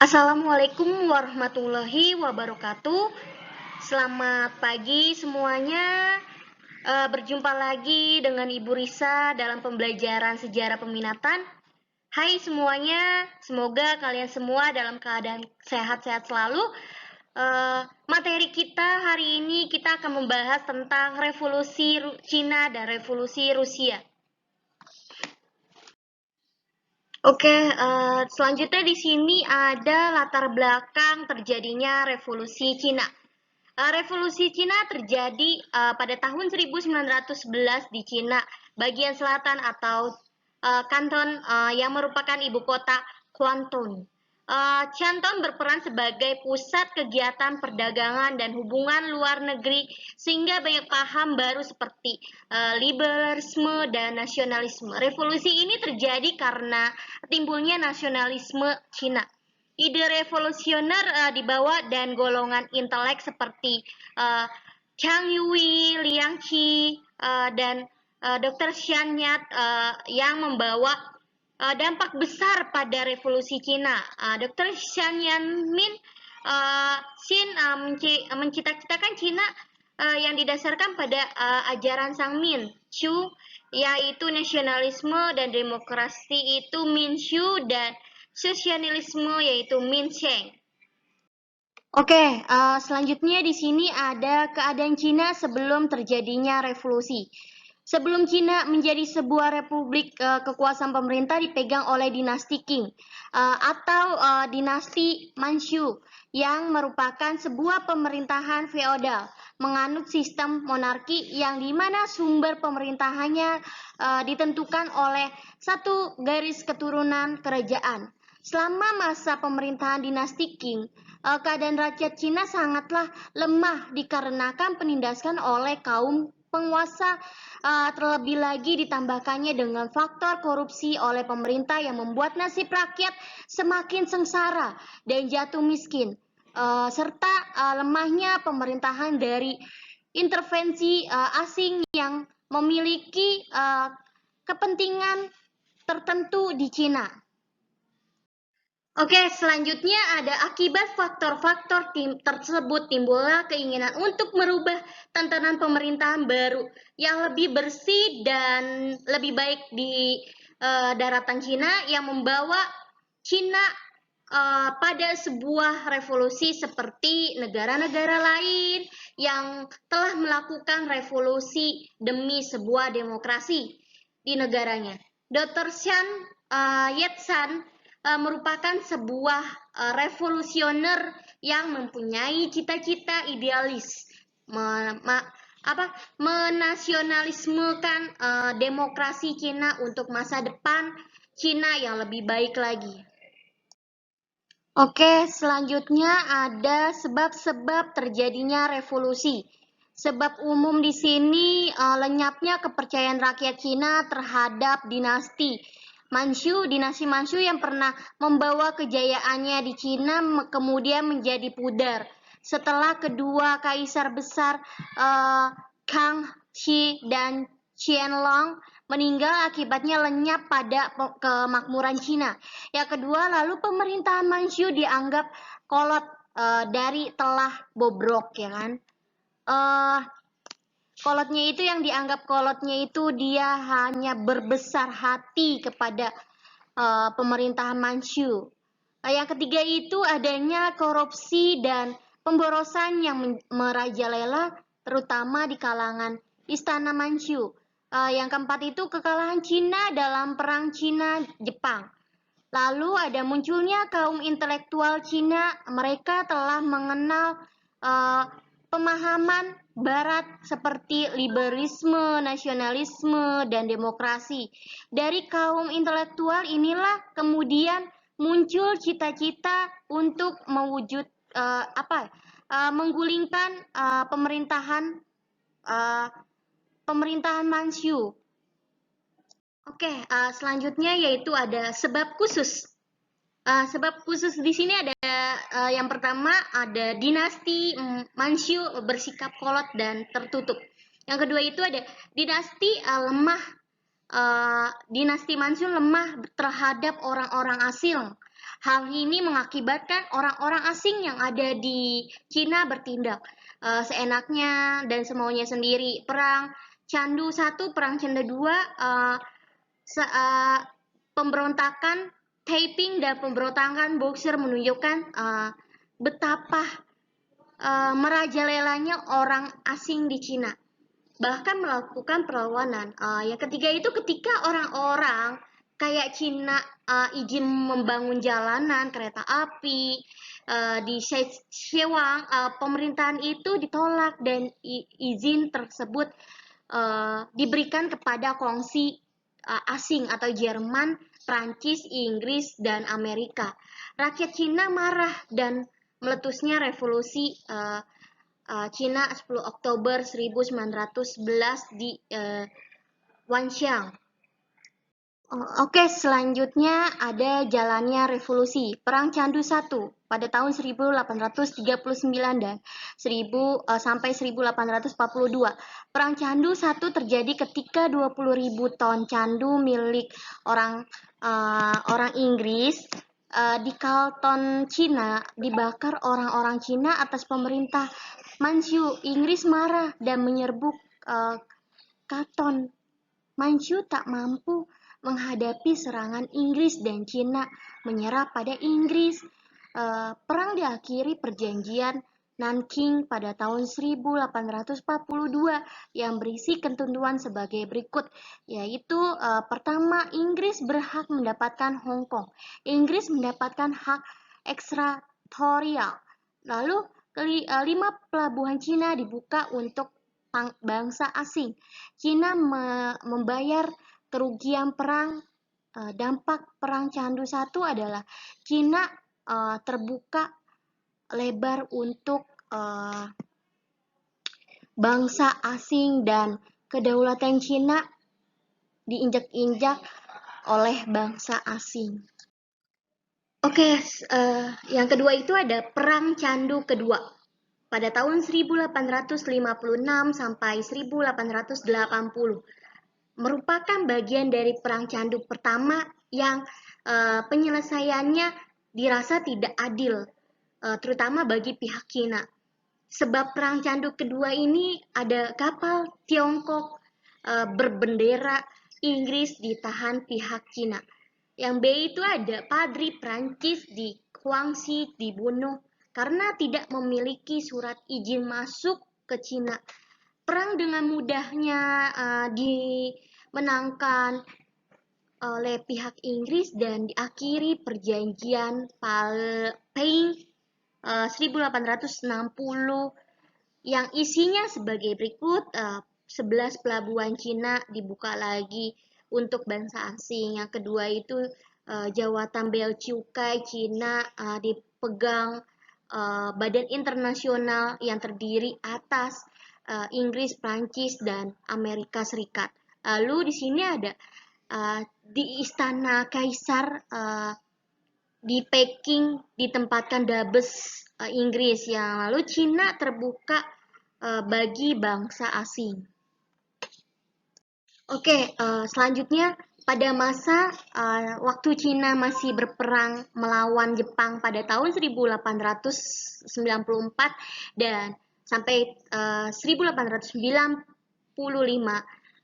Assalamualaikum warahmatullahi wabarakatuh. Selamat pagi semuanya. Berjumpa lagi dengan Ibu Risa dalam pembelajaran sejarah peminatan. Hai semuanya, semoga kalian semua dalam keadaan sehat-sehat selalu. Materi kita hari ini kita akan membahas tentang revolusi Cina dan revolusi Rusia. Oke, selanjutnya di sini ada latar belakang terjadinya revolusi Cina. Revolusi Cina terjadi pada tahun 1911 di Cina bagian selatan atau Kanton yang merupakan ibu kota Kuantan. Canton berperan sebagai pusat kegiatan perdagangan dan hubungan luar negeri sehingga banyak paham baru seperti liberalisme dan nasionalisme. Revolusi ini terjadi karena timbulnya nasionalisme Cina. Ide revolusioner dibawa dan golongan intelek seperti Chang Yui, Liang Qi, dan Dr. Xian Yat yang membawa dampak besar pada revolusi Cina. Dr. Xian Yanmin Xin mencita-citakan Cina yang didasarkan pada ajaran Sang Min Chu, yaitu nasionalisme dan demokrasi itu Minshu dan sosialisme yaitu Minsheng. Oke, selanjutnya di sini ada keadaan Cina sebelum terjadinya revolusi. Sebelum Cina menjadi sebuah republik, kekuasaan pemerintah dipegang oleh dinasti Qing atau dinasti Manchu yang merupakan sebuah pemerintahan feodal menganut sistem monarki yang dimana sumber pemerintahannya ditentukan oleh satu garis keturunan kerajaan. Selama masa pemerintahan dinasti Qing, keadaan rakyat Cina sangatlah lemah dikarenakan penindasan oleh kaum penguasa, terlebih lagi ditambahkannya dengan faktor korupsi oleh pemerintah yang membuat nasib rakyat semakin sengsara dan jatuh miskin, serta lemahnya pemerintahan dari intervensi asing yang memiliki kepentingan tertentu di Cina. Oke, selanjutnya ada akibat faktor-faktor tersebut timbullah keinginan untuk merubah tatanan pemerintahan baru yang lebih bersih dan lebih baik di daratan Cina yang membawa Cina pada sebuah revolusi seperti negara-negara lain yang telah melakukan revolusi demi sebuah demokrasi di negaranya. Dr. Xian Yat-san merupakan sebuah revolusioner yang mempunyai cita-cita idealis menasionalismekan demokrasi Cina untuk masa depan Cina yang lebih baik lagi. Oke, selanjutnya ada sebab-sebab terjadinya revolusi. Sebab umum di sini lenyapnya kepercayaan rakyat Cina terhadap dinasti Manchu yang pernah membawa kejayaannya di Cina kemudian menjadi pudar setelah kedua kaisar besar Kang Shi dan Qianlong meninggal, akibatnya lenyap pada kemakmuran Cina. Yang kedua, lalu pemerintahan Manchu dianggap kolot dari telah bobrok, ya kan? Kolotnya itu yang dianggap kolotnya itu dia hanya berbesar hati kepada pemerintahan Manchu. Yang ketiga itu adanya korupsi dan pemborosan yang merajalela terutama di kalangan istana Manchu. Yang keempat itu kekalahan Cina dalam perang Cina-Jepang. Lalu ada munculnya kaum intelektual Cina, mereka telah mengenal pemahaman Barat seperti liberalisme, nasionalisme, dan demokrasi. Dari kaum intelektual inilah kemudian muncul cita-cita untuk menggulingkan pemerintahan Manchu. Oke, selanjutnya yaitu ada sebab khusus. Sebab khusus di sini ada yang pertama ada dinasti Manchu bersikap kolot dan tertutup. Yang kedua itu ada dinasti Dinasti Manchu lemah terhadap orang-orang asing. Hal ini mengakibatkan orang-orang asing yang ada di Cina bertindak seenaknya dan semaunya sendiri. Perang Candu I, Perang Candu II, pemberontakan Taiping dan pemberontakan Boxer menunjukkan betapa merajalelanya orang asing di Cina, bahkan melakukan perlawanan. Yang ketiga itu ketika orang-orang kayak Cina izin membangun jalanan, kereta api di Sichuan, pemerintahan itu ditolak dan izin tersebut diberikan kepada kongsi asing atau Jerman, Prancis, Inggris, dan Amerika. Rakyat Cina marah dan meletusnya revolusi Cina 10 Oktober 1911 di Wanxiang. Oke, selanjutnya ada jalannya revolusi Perang Candu I pada tahun 1839 dan sampai 1842. Perang Candu I terjadi ketika 20.000 ton candu milik orang Inggris di Canton, Cina dibakar orang-orang Cina atas pemerintah Manchu. Inggris marah dan menyerbu Canton. Manchu tak mampu menghadapi serangan Inggris dan Cina menyerah pada Inggris. Perang diakhiri perjanjian Nanking pada tahun 1842 yang berisi ketentuan sebagai berikut, yaitu pertama, Inggris berhak mendapatkan Hong Kong. Inggris mendapatkan hak ekstratorial. Lalu 5 pelabuhan Cina dibuka untuk bangsa asing. Cina membayar kerugian perang. Dampak Perang Candu I adalah Cina terbuka lebar untuk bangsa asing dan kedaulatan Cina diinjak-injak oleh bangsa asing. Oke, yang kedua itu ada Perang Candu kedua pada tahun 1856 sampai 1880. Merupakan bagian dari Perang Candu pertama yang penyelesaiannya dirasa tidak adil, terutama bagi pihak Cina. Sebab Perang Candu kedua ini ada kapal Tiongkok berbendera Inggris ditahan pihak Cina. Yang B itu ada padri Prancis di Guangxi dibunuh karena tidak memiliki surat izin masuk ke Cina. Perang dengan mudahnya dimenangkan oleh pihak Inggris dan diakhiri perjanjian Peing 1860 yang isinya sebagai berikut. 11 pelabuhan Cina dibuka lagi untuk bangsa asing. Yang kedua itu jawatan bea cukai Cina dipegang badan internasional yang terdiri atas Inggris, Prancis, dan Amerika Serikat. Lalu di sini ada di Istana Kaisar di Peking ditempatkan Dubes Inggris, yang lalu Cina terbuka bagi bangsa asing. Oke, selanjutnya pada masa waktu Cina masih berperang melawan Jepang pada tahun 1894 dan sampai 1895,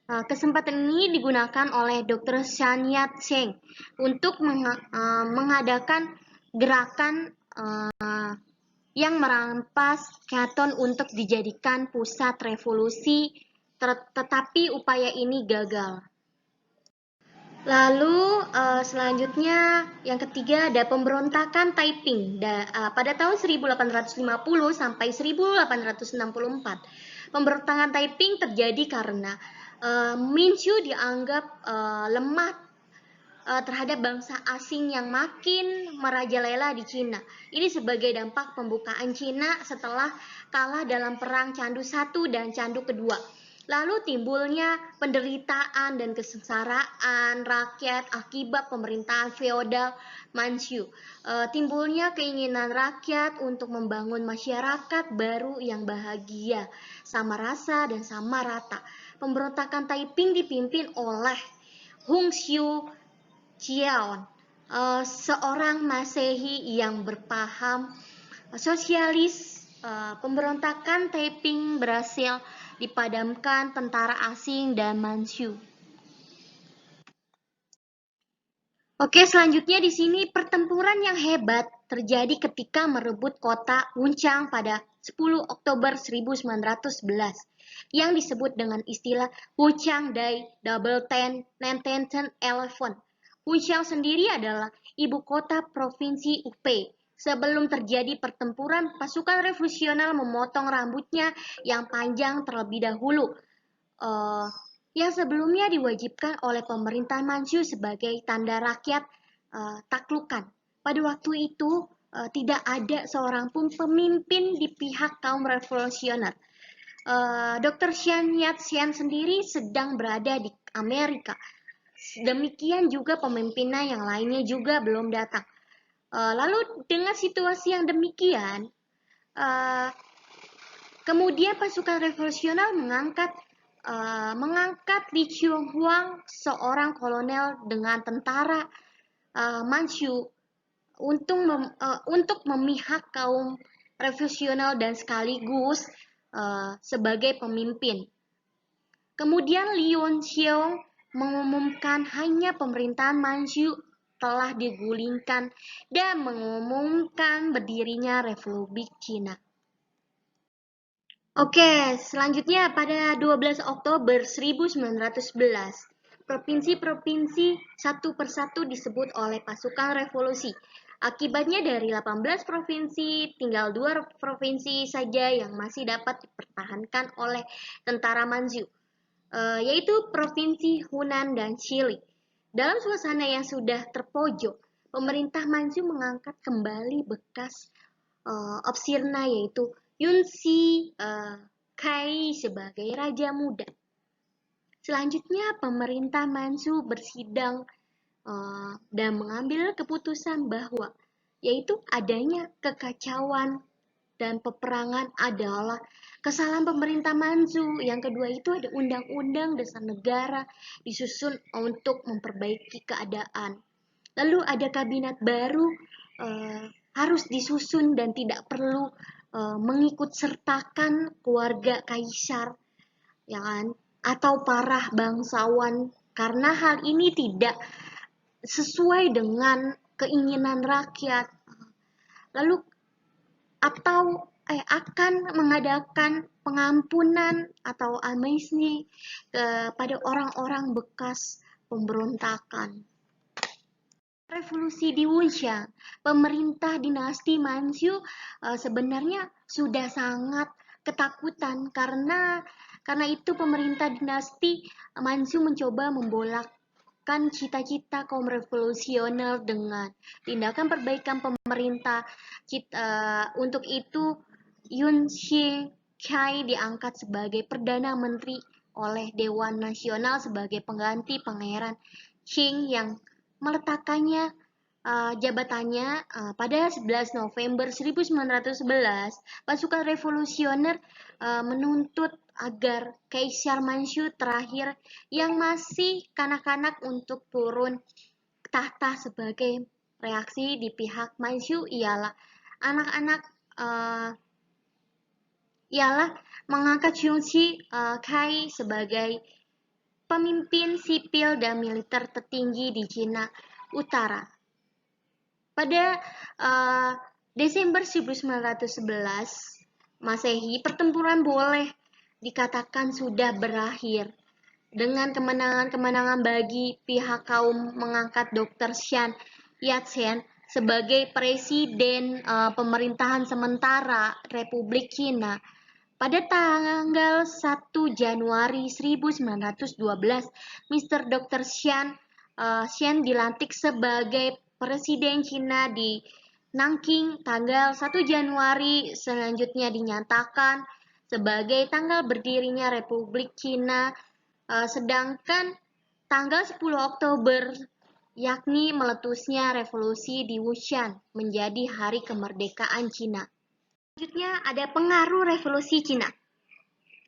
kesempatan ini digunakan oleh Dr. Sun Yat-sen untuk mengadakan gerakan yang merampas Canton untuk dijadikan pusat revolusi, tetapi upaya ini gagal. Lalu selanjutnya yang ketiga ada pemberontakan Taiping pada tahun 1850 sampai 1864. Pemberontakan Taiping terjadi karena Manchu dianggap lemah terhadap bangsa asing yang makin merajalela di Cina. Ini sebagai dampak pembukaan Cina setelah kalah dalam Perang Candu I dan Candu kedua. Lalu timbulnya penderitaan dan kesengsaraan rakyat akibat pemerintahan feodal Manchu. Timbulnya keinginan rakyat untuk membangun masyarakat baru yang bahagia, sama rasa dan sama rata. Pemberontakan Taiping dipimpin oleh Hung Xiu Qian seorang Masehi yang berpaham sosialis. Pemberontakan Taiping berhasil dipadamkan tentara asing dan Manchu. Oke, selanjutnya di sini pertempuran yang hebat terjadi ketika merebut kota Wuchang pada 10 Oktober 1911 yang disebut dengan istilah Wuchang Day Double Ten 1911. Wuchang sendiri adalah ibu kota provinsi Hubei. Sebelum terjadi pertempuran, pasukan revolusioner memotong rambutnya yang panjang terlebih dahulu. Yang sebelumnya diwajibkan oleh pemerintah Manchu sebagai tanda rakyat taklukan. Pada waktu itu tidak ada seorang pun pemimpin di pihak kaum revolusioner. Dr. Xian Yat-sen sendiri sedang berada di Amerika. Demikian juga pemimpinnya yang lainnya juga belum datang. Lalu dengan situasi yang demikian, kemudian pasukan revolusioner mengangkat Li Chonghuang, seorang kolonel dengan tentara Manchu, untuk memihak kaum revolusioner dan sekaligus sebagai pemimpin. Kemudian Li Yunxiong mengumumkan hanya pemerintahan Manchu telah digulingkan dan mengumumkan berdirinya Republik Cina. Oke, selanjutnya pada 12 Oktober 1911, provinsi-provinsi satu persatu disebut oleh pasukan revolusi. Akibatnya dari 18 provinsi, tinggal 2 provinsi saja yang masih dapat dipertahankan oleh tentara Manchu, yaitu Provinsi Hunan dan Chili. Dalam suasana yang sudah terpojok, pemerintah Manchu mengangkat kembali bekas opsirnya yaitu Yun Si Kai sebagai raja muda. Selanjutnya pemerintah Manchu bersidang dan mengambil keputusan bahwa yaitu adanya kekacauan dan peperangan adalah kesalahan pemerintah Manchu. Yang kedua itu ada undang-undang dasar negara disusun untuk memperbaiki keadaan. Lalu ada kabinet baru harus disusun dan tidak perlu mengikut sertakan keluarga kaisar, ya kan? Atau para bangsawan, karena hal ini tidak sesuai dengan keinginan rakyat. Lalu akan mengadakan pengampunan atau amnesty kepada orang-orang bekas pemberontakan. Revolusi di Wuxia, pemerintah dinasti Manchu sebenarnya sudah sangat ketakutan karena itu pemerintah dinasti Manchu mencoba membolakkan cita-cita kaum revolusioner dengan tindakan perbaikan pemerintah. Untuk itu Yun Si Kai diangkat sebagai Perdana Menteri oleh Dewan Nasional sebagai pengganti Pangeran Qing yang meletakkannya jabatannya pada 11 November 1911. Pasukan revolusioner menuntut agar Kaisar Manchu terakhir yang masih kanak-kanak untuk turun tahta. Sebagai reaksi di pihak Manchu ialah mengangkat Yun Si Kai sebagai pemimpin sipil dan militer tertinggi di Cina Utara. Pada Desember 1911 Masehi, pertempuran boleh dikatakan sudah berakhir dengan kemenangan-kemenangan bagi pihak kaum mengangkat Dr. Xian Yat-sen sebagai presiden pemerintahan sementara Republik Cina. Pada tanggal 1 Januari 1912, Mr. Dr. Xian dilantik sebagai Presiden Cina di Nanking. Tanggal 1 Januari selanjutnya dinyatakan sebagai tanggal berdirinya Republik Cina, sedangkan tanggal 10 Oktober yakni meletusnya revolusi di Wuhan menjadi hari kemerdekaan Cina. Selanjutnya ada pengaruh revolusi Cina.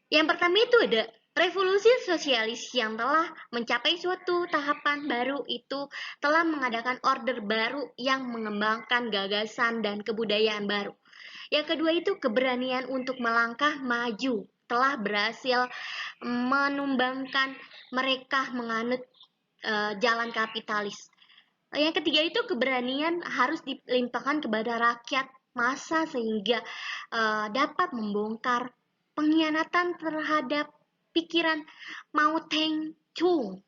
Yang pertama itu ada Revolusi sosialis yang telah mencapai suatu tahapan baru itu telah mengadakan order baru yang mengembangkan gagasan dan kebudayaan baru. Yang kedua itu keberanian untuk melangkah maju telah berhasil menumbangkan mereka menganut jalan kapitalis. Yang ketiga itu keberanian harus dilimpahkan kepada rakyat massa sehingga dapat membongkar pengkhianatan terhadap pikiran Mao Zedong.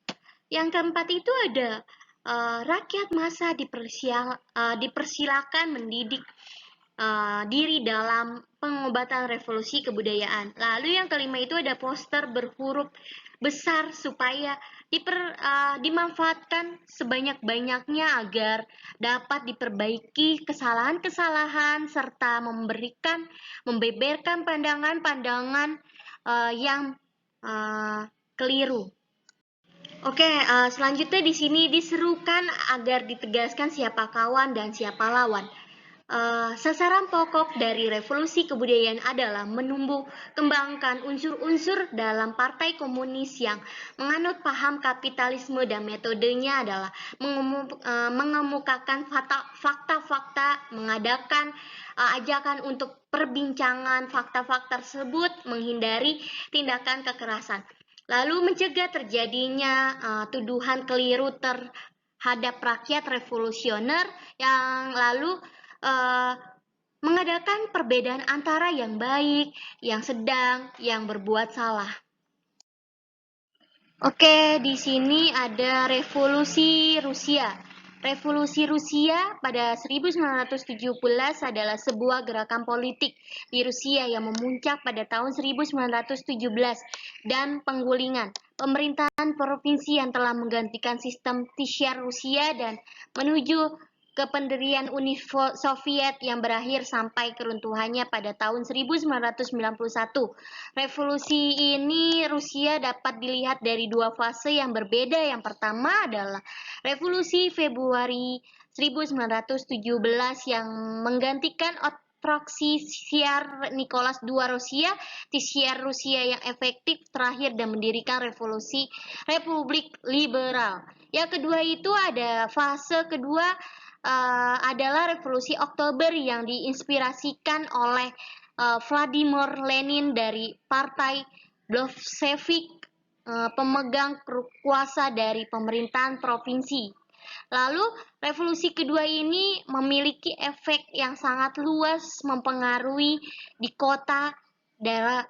Yang keempat itu ada rakyat massa dipersilakan mendidik diri dalam pengobatan revolusi kebudayaan. Lalu yang kelima itu ada poster berhuruf besar supaya dimanfaatkan sebanyak-banyaknya agar dapat diperbaiki kesalahan-kesalahan serta membeberkan pandangan-pandangan yang keliru. Oke, selanjutnya di sini diserukan agar ditegaskan siapa kawan dan siapa lawan. Sasaran pokok dari revolusi kebudayaan adalah menumbuh kembangkan unsur-unsur dalam partai komunis yang menganut paham kapitalisme dan metodenya adalah mengemukakan fakta-fakta, mengadakan ajakan untuk perbincangan fakta-fakta tersebut, menghindari tindakan kekerasan. Lalu mencegah terjadinya tuduhan keliru terhadap rakyat revolusioner yang lalu mengadakan perbedaan antara yang baik, yang sedang, yang berbuat salah. Oke, di sini ada revolusi Rusia. Revolusi Rusia pada 1917 adalah sebuah gerakan politik di Rusia yang memuncak pada tahun 1917 dan penggulingan pemerintahan provinsi yang telah menggantikan sistem Tsar Rusia dan menuju ke pendirian Uni Soviet yang berakhir sampai keruntuhannya pada tahun 1991. Revolusi ini Rusia dapat dilihat dari dua fase yang berbeda. Yang pertama adalah Revolusi Februari 1917 yang menggantikan proksi Tsar Nicholas II Rusia, Tsar Rusia yang efektif terakhir dan mendirikan revolusi Republik Liberal. Yang kedua itu ada fase kedua adalah Revolusi Oktober yang diinspirasikan oleh Vladimir Lenin dari Partai Bolshevik, pemegang kuasa dari pemerintahan provinsi. Lalu revolusi kedua ini memiliki efek yang sangat luas, mempengaruhi di kota, daerah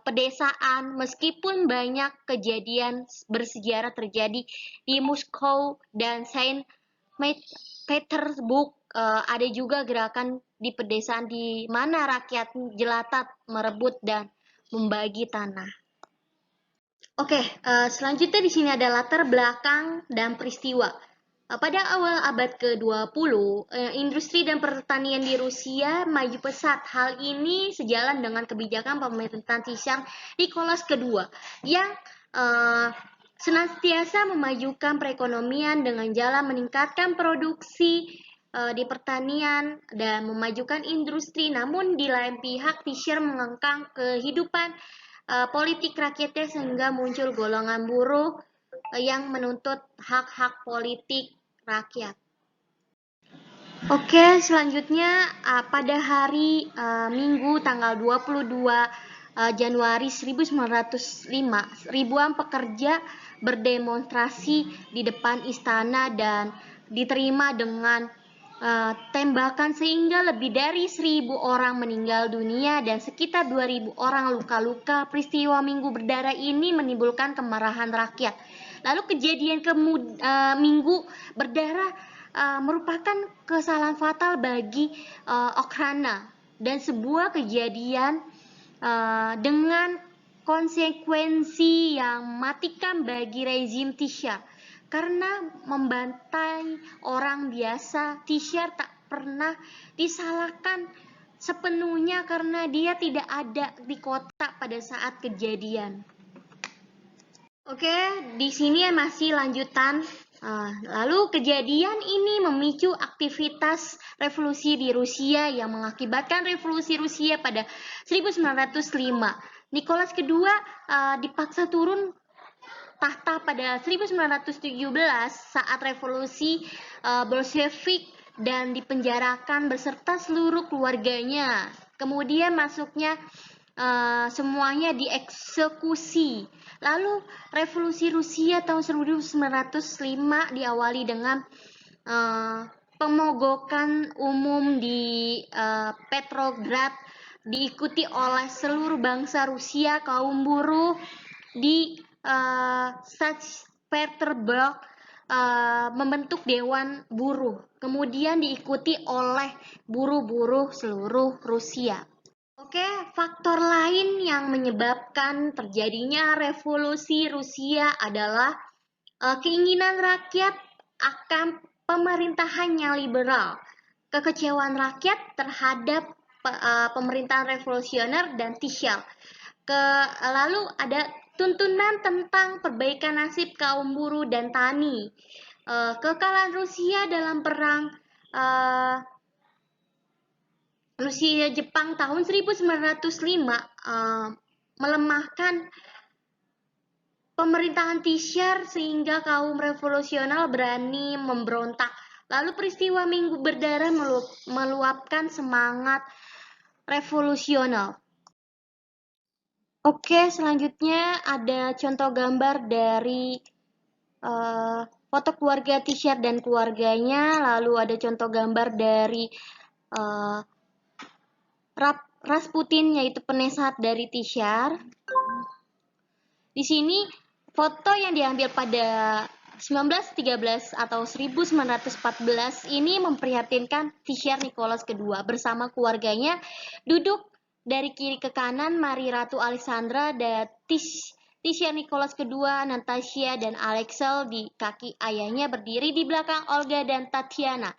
pedesaan, meskipun banyak kejadian bersejarah terjadi di Moskow dan Saint Petersburg. Ada juga gerakan di pedesaan di mana rakyat jelata merebut dan membagi tanah. Oke, selanjutnya di sini ada latar belakang dan peristiwa. Pada awal abad ke-20, industri dan pertanian di Rusia maju pesat. Hal ini sejalan dengan kebijakan pemerintahan Tsar Nicholas II yang senantiasa memajukan perekonomian dengan jalan meningkatkan produksi di pertanian dan memajukan industri. Namun di lain pihak Tsar mengangkat kehidupan politik rakyatnya sehingga muncul golongan buruh yang menuntut hak-hak politik rakyat. Oke, selanjutnya pada hari Minggu tanggal 22 Januari 1905, ribuan pekerja berdemonstrasi di depan istana dan diterima dengan tembakan sehingga lebih dari 1.000 orang meninggal dunia dan sekitar 2.000 orang luka-luka. Peristiwa Minggu Berdarah ini menimbulkan kemarahan rakyat. Lalu kejadian Minggu Berdarah merupakan kesalahan fatal bagi Ukraina dan sebuah kejadian dengan konsekuensi yang mematikan bagi rezim Tsar. Karena membantai orang biasa, Tsar tak pernah disalahkan sepenuhnya karena dia tidak ada di kota pada saat kejadian. Oke, di sini masih lanjutan. Lalu kejadian ini memicu aktivitas revolusi di Rusia yang mengakibatkan revolusi Rusia pada 1905. Nicholas II dipaksa turun tahta pada 1917 saat revolusi Bolshevik dan dipenjarakan beserta seluruh keluarganya. Kemudian masuknya semuanya dieksekusi. Lalu revolusi Rusia tahun 1905 diawali dengan pemogokan umum di Petrograd, diikuti oleh seluruh bangsa Rusia. Kaum buruh di St. Petersburg membentuk dewan buruh, kemudian diikuti oleh buruh-buruh seluruh Rusia. Oke, faktor lain yang menyebabkan terjadinya revolusi Rusia adalah keinginan rakyat akan pemerintahan yang liberal, kekecewaan rakyat terhadap pemerintahan revolusioner dan Tsar. Lalu ada tuntunan tentang perbaikan nasib kaum buruh dan tani. Kekalahan Rusia dalam perang Rusia-Jepang tahun 1905 melemahkan pemerintahan Tsar sehingga kaum revolusioner berani memberontak. Lalu peristiwa Minggu Berdarah meluapkan semangat revolusioner. Oke, selanjutnya ada contoh gambar dari foto keluarga Tsar dan keluarganya. Lalu ada contoh gambar dari Rasputin, yaitu penasehat dari Tsar. Di sini foto yang diambil pada 1913 atau 1914 ini memprihatinkan Tsar Nicholas II bersama keluarganya duduk dari kiri ke kanan Marie Ratu Alexandra dan Tsar Nicholas II, Natasha dan Alexei di kaki ayahnya berdiri di belakang Olga dan Tatiana.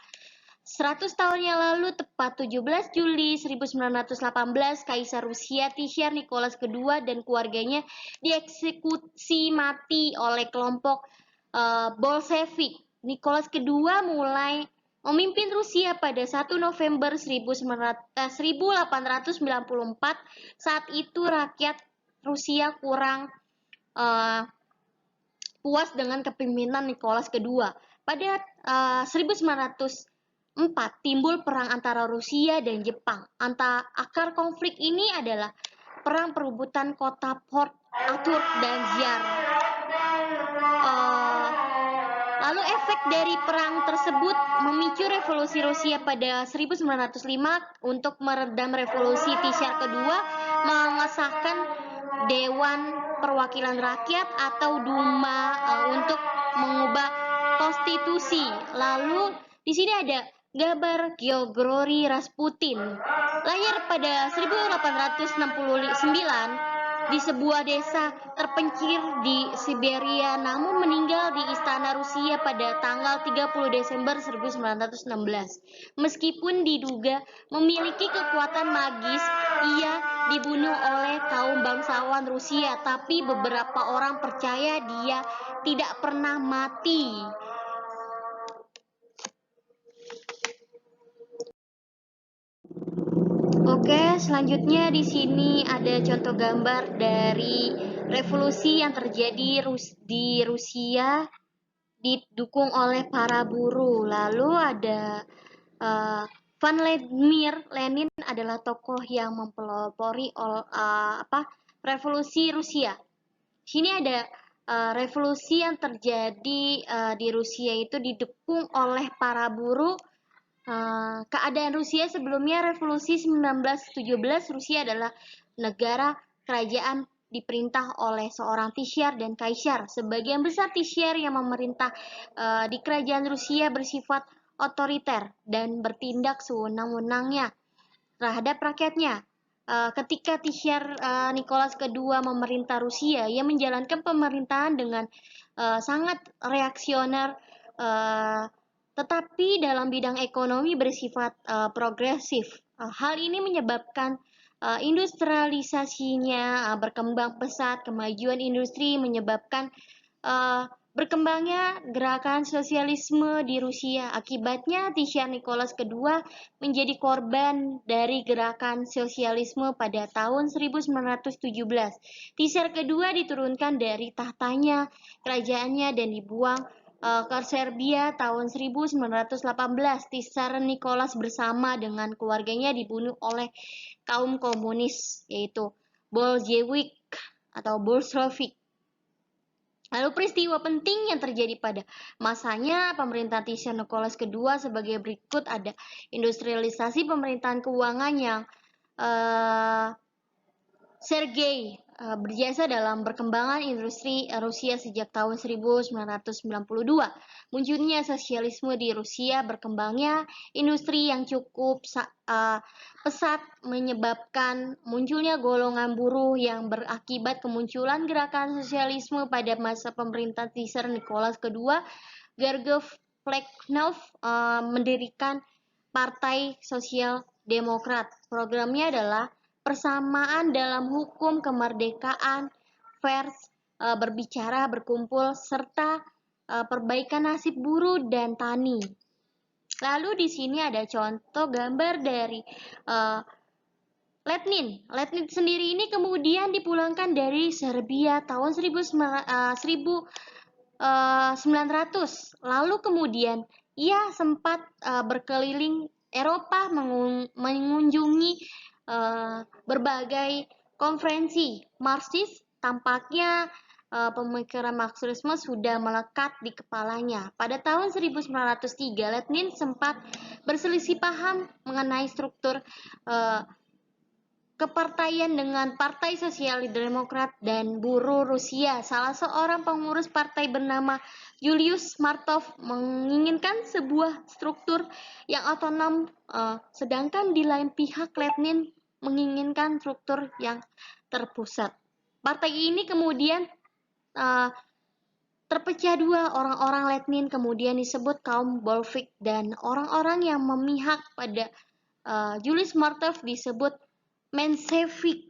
100 tahun yang lalu, tepat 17 Juli 1918, Kaisar Rusia Tsar Nicholas II dan keluarganya dieksekusi mati oleh kelompok Bolshevik. Nicholas II mulai memimpin Rusia pada 1 November 1894. Saat itu rakyat Rusia kurang puas dengan kepemimpinan Nicholas II. Pada 1904 timbul perang antara Rusia dan Jepang. Akar konflik ini adalah perang perebutan kota Port Arthur dan Jar. Lalu efek dari perang tersebut memicu revolusi Rusia pada 1905 untuk meredam revolusi Tsar kedua, mengesahkan Dewan Perwakilan Rakyat atau Duma untuk mengubah konstitusi. Lalu di sini ada gambar Georgi Rasputin. Lahir pada 1869 di sebuah desa terpencil di Siberia, namun meninggal di istana Rusia pada tanggal 30 Desember 1916. Meskipun diduga memiliki kekuatan magis, ia dibunuh oleh kaum bangsawan Rusia, tapi beberapa orang percaya dia tidak pernah mati. Oke, selanjutnya di sini ada contoh gambar dari revolusi yang terjadi di Rusia didukung oleh para buruh. Lalu ada Vladimir Lenin adalah tokoh yang mempelopori revolusi Rusia. Sini ada revolusi yang terjadi di Rusia itu didukung oleh para buruh. Keadaan Rusia sebelumnya revolusi 1917, Rusia adalah negara kerajaan diperintah oleh seorang Tsar dan Kaisar. Sebagian besar Tsar yang memerintah di kerajaan Rusia bersifat otoriter dan bertindak sewenang-wenangnya terhadap rakyatnya. Ketika Tsar Nicholas II memerintah Rusia, ia menjalankan pemerintahan dengan sangat reaksioner, tetapi dalam bidang ekonomi bersifat progresif. Hal ini menyebabkan industrialisasinya berkembang pesat. Kemajuan industri menyebabkan Berkembangnya gerakan sosialisme di Rusia. Akibatnya Tsar Nicholas II menjadi korban dari gerakan sosialisme pada tahun 1917. Tsar kedua diturunkan dari tahtanya, kerajaannya dan dibuang ke Serbia tahun 1918. Tsar Nicholas bersama dengan keluarganya dibunuh oleh kaum komunis, yaitu Bolshevik atau Bolshevik. Lalu peristiwa penting yang terjadi pada masanya pemerintahan Tsar Nicholas II sebagai berikut: ada industrialisasi pemerintahan keuangan yang Sergei berjasa dalam perkembangan industri Rusia sejak tahun 1992. Munculnya sosialisme di Rusia, berkembangnya industri yang cukup pesat menyebabkan munculnya golongan buruh yang berakibat kemunculan gerakan sosialisme pada masa pemerintahan Tsar Nicholas II. Gergiev Plekhanov mendirikan Partai Sosial Demokrat. Programnya adalah persamaan dalam hukum, kemerdekaan pers, berbicara, berkumpul, serta perbaikan nasib buruh dan tani. Lalu di sini ada contoh gambar dari Lenin. Lenin sendiri ini kemudian dipulangkan dari Serbia tahun 1900. Lalu kemudian ia sempat berkeliling Eropa, mengunjungi berbagai konferensi Marxis. Tampaknya pemikiran Marxisme sudah melekat di kepalanya. Pada tahun 1903, Lenin sempat berselisih paham mengenai struktur kepartaian dengan Partai Sosial Demokrat dan Buruh Rusia. Salah seorang pengurus partai bernama Julius Martov menginginkan sebuah struktur yang otonom, sedangkan di lain pihak Lenin menginginkan struktur yang terpusat. Partai ini kemudian terpecah dua. Orang-orang Lenin kemudian disebut kaum Bolshevik dan orang-orang yang memihak pada Julius Martov disebut Menshevik.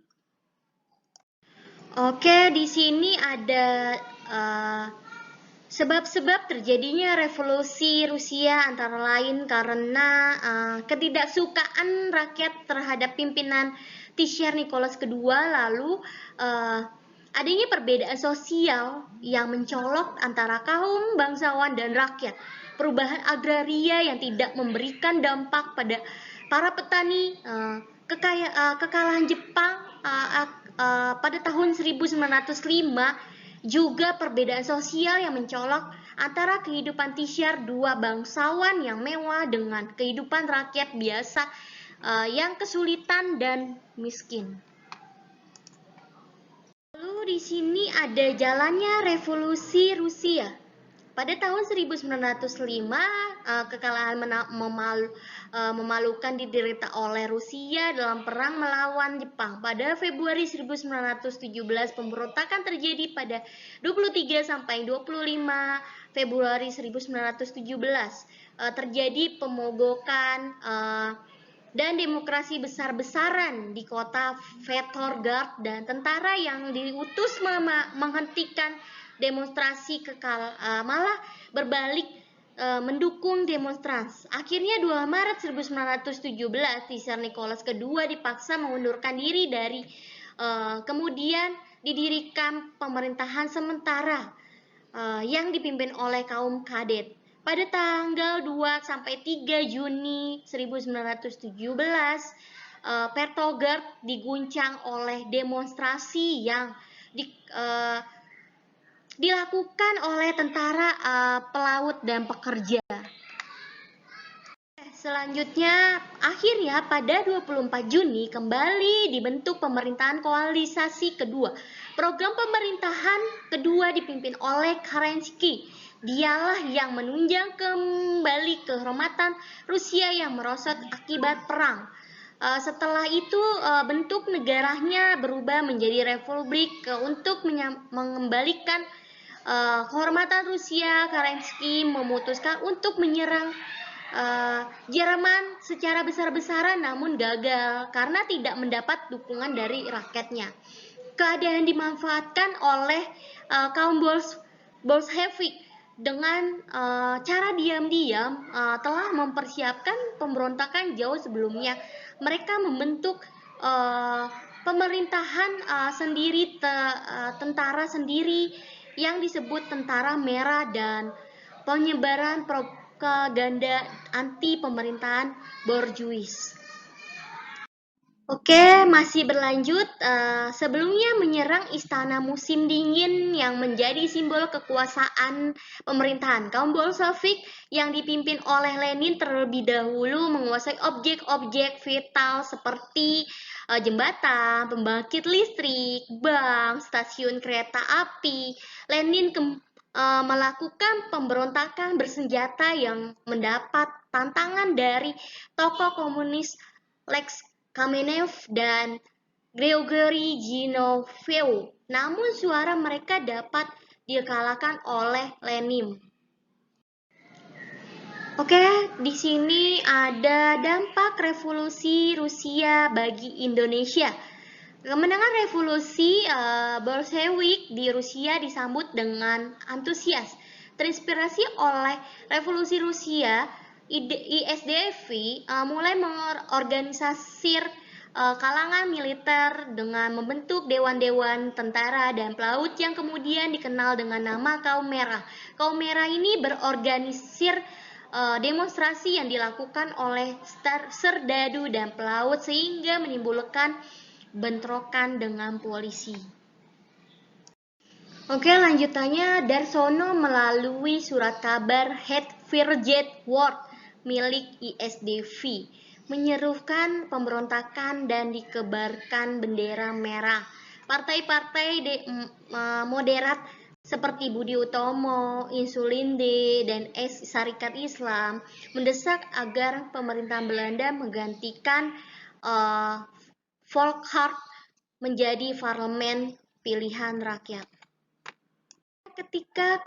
Oke, di sini ada sebab-sebab terjadinya revolusi Rusia, antara lain karena ketidaksukaan rakyat terhadap pimpinan Tsar Nicholas II, lalu adanya perbedaan sosial yang mencolok antara kaum bangsawan dan rakyat, perubahan agraria yang tidak memberikan dampak pada para petani, kekalahan Jepang pada tahun 1905, juga perbedaan sosial yang mencolok antara kehidupan Tsar dua bangsawan yang mewah dengan kehidupan rakyat biasa yang kesulitan dan miskin. Lalu di sini ada jalannya revolusi Rusia. Pada tahun 1905, kekalahan memalukan diderita oleh Rusia dalam perang melawan Jepang. Pada Februari 1917, pemberontakan terjadi pada 23 sampai 25 Februari 1917. Terjadi pemogokan dan demonstrasi besar-besaran di kota Petrograd, dan tentara yang diutus menghentikan demonstrasi malah berbalik mendukung demonstrasi. Akhirnya 2 Maret 1917, Tsar Nicholas II dipaksa mengundurkan diri dari kemudian didirikan pemerintahan sementara yang dipimpin oleh kaum kadet. Pada tanggal 2 sampai 3 Juni 1917, Petrograd diguncang oleh demonstrasi yang dilakukan oleh tentara pelaut dan pekerja. Selanjutnya, akhirnya pada 24 Juni kembali dibentuk pemerintahan koalisasi kedua. Program pemerintahan kedua dipimpin oleh Kerensky. Dialah yang menunjang kembali kehormatan Rusia yang merosot akibat perang. Setelah itu bentuk negaranya berubah menjadi republik. Untuk mengembalikan kehormatan Rusia, Kerensky memutuskan untuk menyerang Jerman secara besar-besaran, namun gagal karena tidak mendapat dukungan dari rakyatnya. Keadaan dimanfaatkan oleh kaum Bolshevik dengan cara diam-diam telah mempersiapkan pemberontakan jauh sebelumnya. Mereka membentuk pemerintahan sendiri, tentara sendiri yang disebut Tentara Merah, dan penyebaran propaganda anti pemerintahan borjuis. Oke, masih berlanjut. Sebelumnya menyerang istana musim dingin yang menjadi simbol kekuasaan pemerintahan. Kaum Bolshevik yang dipimpin oleh Lenin terlebih dahulu menguasai objek-objek vital seperti jembatan, pembangkit listrik, bank, stasiun kereta api. Lenin melakukan pemberontakan bersenjata yang mendapat tantangan dari tokoh komunis Lex Kamenev dan Gregory Zinoviev. Namun suara mereka dapat dikalahkan oleh Lenin. Oke, di sini ada dampak revolusi Rusia bagi Indonesia. Kemenangan revolusi Bolshevik di Rusia disambut dengan antusias. Terinspirasi oleh revolusi Rusia, ISDF mulai mengorganisir kalangan militer dengan membentuk dewan-dewan tentara dan pelaut yang kemudian dikenal dengan nama Kaum Merah. Kaum Merah ini berorganisir demonstrasi yang dilakukan oleh serdadu dan pelaut sehingga menimbulkan bentrokan dengan polisi. Oke, lanjutannya Darsono melalui surat kabar Hetfield Ward milik ISDV menyerukan pemberontakan dan dikebarkan bendera merah. Partai-partai moderat seperti Budi Utomo, Insulin D, dan Syarikat Islam mendesak agar pemerintahan Belanda menggantikan Volkshart menjadi parlemen pilihan rakyat. Ketika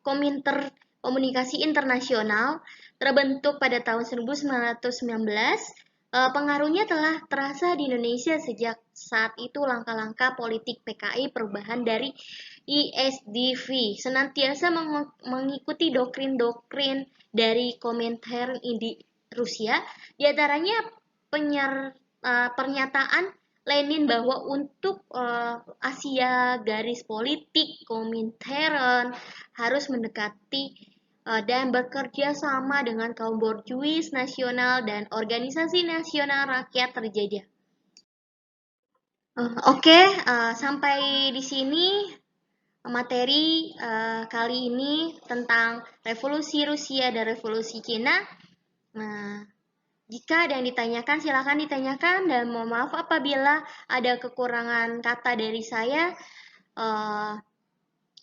Komiter Komunikasi Internasional terbentuk pada tahun 1919, pengaruhnya telah terasa di Indonesia. Sejak saat itu langkah-langkah politik PKI perubahan dari ISDV senantiasa mengikuti doktrin-doktrin dari Komintern di Rusia, diantaranya pernyataan Lenin bahwa untuk Asia garis politik Komintern harus mendekati dan bekerja sama dengan kaum borjuis nasional dan organisasi nasional rakyat terjajah. Oke, sampai di sini materi kali ini tentang revolusi Rusia dan revolusi Cina. Nah, jika ada yang ditanyakan, silakan ditanyakan, dan mohon maaf apabila ada kekurangan kata dari saya.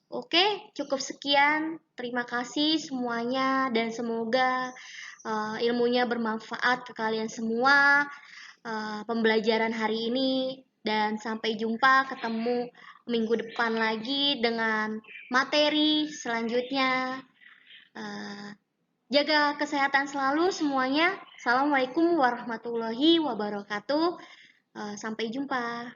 Oke, cukup sekian. Terima kasih semuanya, dan semoga ilmunya bermanfaat ke kalian semua pembelajaran hari ini, dan sampai jumpa, ketemu minggu depan lagi dengan materi selanjutnya. Jaga kesehatan selalu semuanya. Assalamualaikum warahmatullahi wabarakatuh. Sampai jumpa.